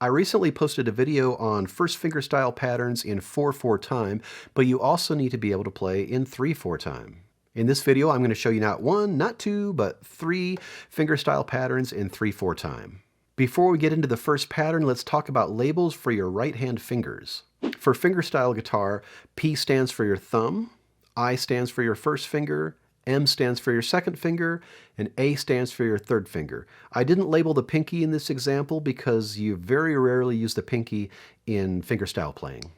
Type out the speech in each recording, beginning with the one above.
I recently posted a video on first fingerstyle patterns in 4/4 time, but you also need to be able to play in 3/4 time. In this video, I'm going to show you not one, not two, but 3 fingerstyle patterns in 3/4 time. Before we get into the first pattern, let's talk about labels for your right hand fingers. For fingerstyle guitar, P stands for your thumb, I stands for your first finger, M stands for your second finger, and A stands for your third finger. I didn't label the pinky in this example because you very rarely use the pinky in fingerstyle playing.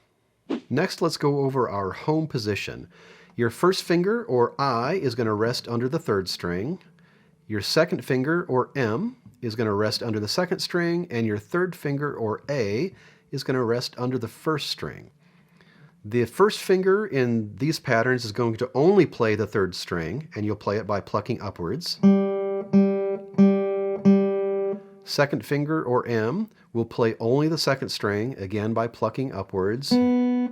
Next, let's go over our home position. Your first finger, or I, is going to rest under the third string. Your second finger, or M, is going to rest under the second string, and your third finger, or A, is going to rest under the first string. The first finger in these patterns is going to only play the third string, and you'll play it by plucking upwards. Second finger, or M, will play only the second string, again by plucking upwards. And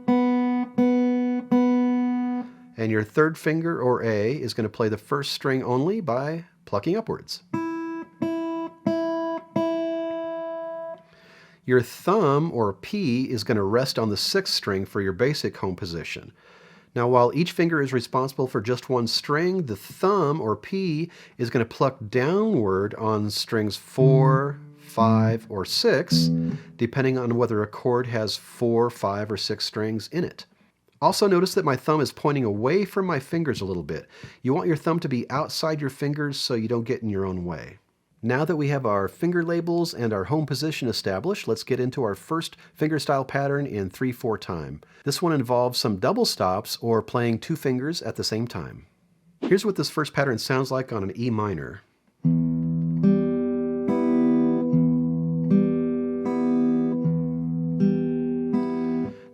your third finger, or A, is going to play the first string only by plucking upwards. Your thumb, or P, is going to rest on the sixth string for your basic home position. Now, while each finger is responsible for just one string, the thumb, or P, is going to pluck downward on strings 4, 5, or 6, depending on whether a chord has 4, 5, or 6 strings in it. Also notice that my thumb is pointing away from my fingers a little bit. You want your thumb to be outside your fingers so you don't get in your own way. Now that we have our finger labels and our home position established, let's get into our first fingerstyle pattern in 3/4 time. This one involves some double stops or playing 2 fingers at the same time. Here's what this first pattern sounds like on an E minor.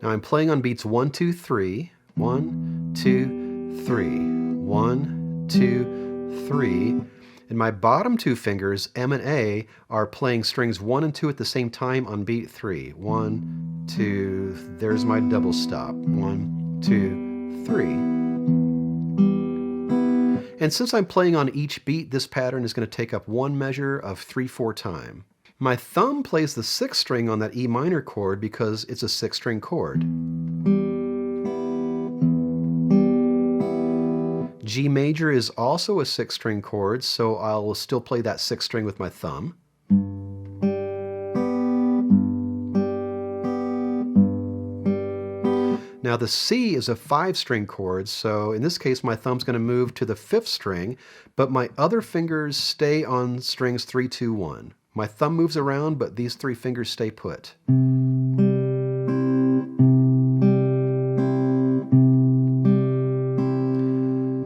Now I'm playing on beats 1, 2, 3. 1, 2, 3. 1, 2, 3. And my bottom 2 fingers, M and A, are playing strings 1 and 2 at the same time on beat 3. 1, 2, there's my double stop. 1, 2, 3. And since I'm playing on each beat, this pattern is going to take up one measure of 3/4 time. My thumb plays the 6th string on that E minor chord because it's a 6-string chord. G major is also a 6-string chord, so I'll still play that 6th string with my thumb. Now the C is a 5-string chord, so in this case my thumb's going to move to the 5th string, but my other fingers stay on strings 3, 2, 1. My thumb moves around, but these 3 fingers stay put.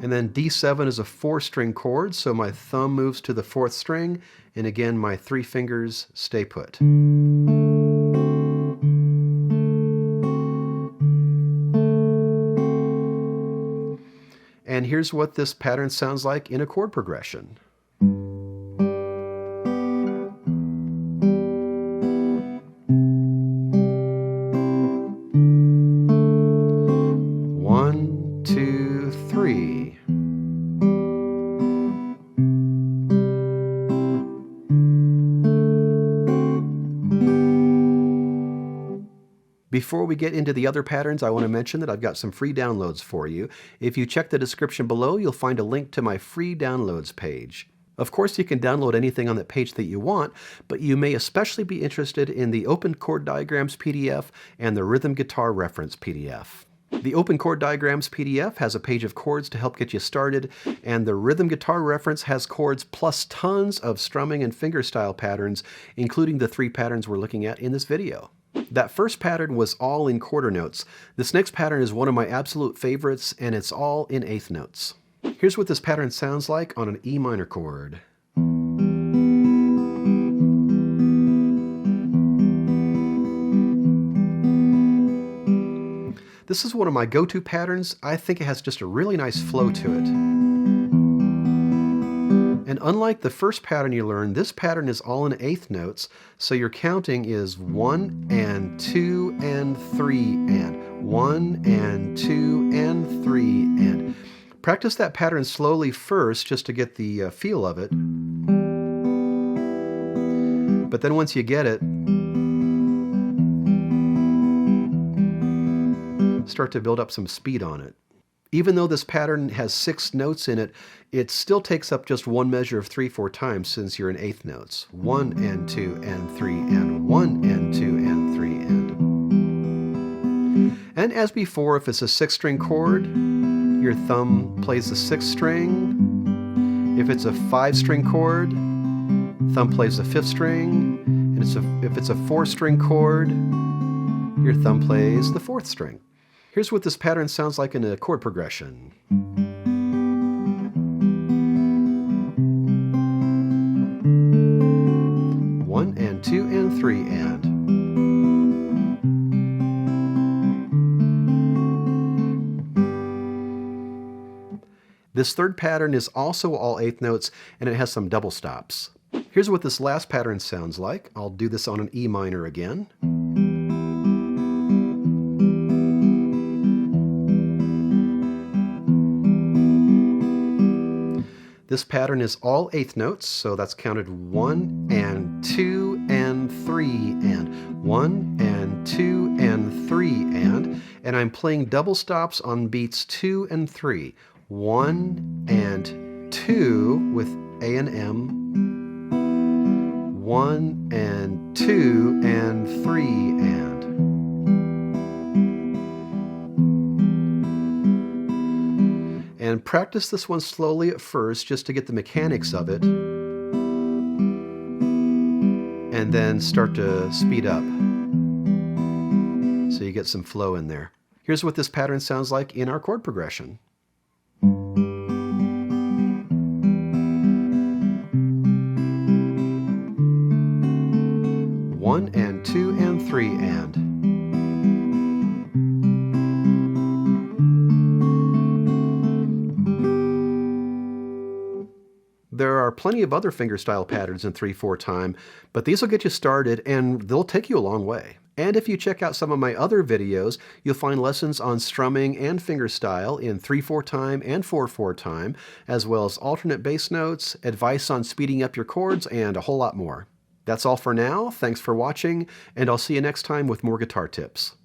And then D7 is a 4-string chord, so my thumb moves to the 4th string, and again my 3 fingers stay put. And here's what this pattern sounds like in a chord progression. Before we get into the other patterns, I want to mention that I've got some free downloads for you. If you check the description below, you'll find a link to my free downloads page. Of course, you can download anything on that page that you want, but you may especially be interested in the Open Chord Diagrams PDF and the Rhythm Guitar Reference PDF. The Open Chord Diagrams PDF has a page of chords to help get you started, and the Rhythm Guitar Reference has chords plus tons of strumming and fingerstyle patterns, including the 3 patterns we're looking at in this video. That first pattern was all in quarter notes. This next pattern is one of my absolute favorites, and it's all in 1/8 notes. Here's what this pattern sounds like on an E minor chord. This is one of my go-to patterns. I think it has just a really nice flow to it. And unlike the first pattern you learned, this pattern is all in 1/8 notes, so your counting is 1 and 2 and 3 and 1 and 2 and 3 and. Practice that pattern slowly first just to get the feel of it. But then once you get it, start to build up some speed on it. Even though this pattern has 6 notes in it, it still takes up just one measure of 3/4 times since you're in eighth notes. 1 and 2 and 3 and 1 and 2 and 3 and. And as before, if it's a 6-string chord, your thumb plays the 6th string. If it's a 5-string chord, thumb plays the 5th string. And if it's a 4-string chord, your thumb plays the 4th string. Here's what this pattern sounds like in a chord progression. 1 and 2 and 3 and. This third pattern is also all eighth notes, and it has some double stops. Here's what this last pattern sounds like. I'll do this on an E minor again. This pattern is all eighth notes, so that's counted 1 and 2 and 3 and 1 and 2 and 3 and I'm playing double stops on beats 2 and 3. 1 and 2 with A and M. 1 and 2 and 3 and. And practice this one slowly at first just to get the mechanics of it. And then start to speed up so you get some flow in there. Here's what this pattern sounds like in our chord progression. 1 and 2 and 3 and. There are plenty of other fingerstyle patterns in 3/4 time, but these will get you started and they'll take you a long way. And if you check out some of my other videos, you'll find lessons on strumming and fingerstyle in 3/4 time and 4/4 time, as well as alternate bass notes, advice on speeding up your chords, and a whole lot more. That's all for now. Thanks for watching, and I'll see you next time with more guitar tips.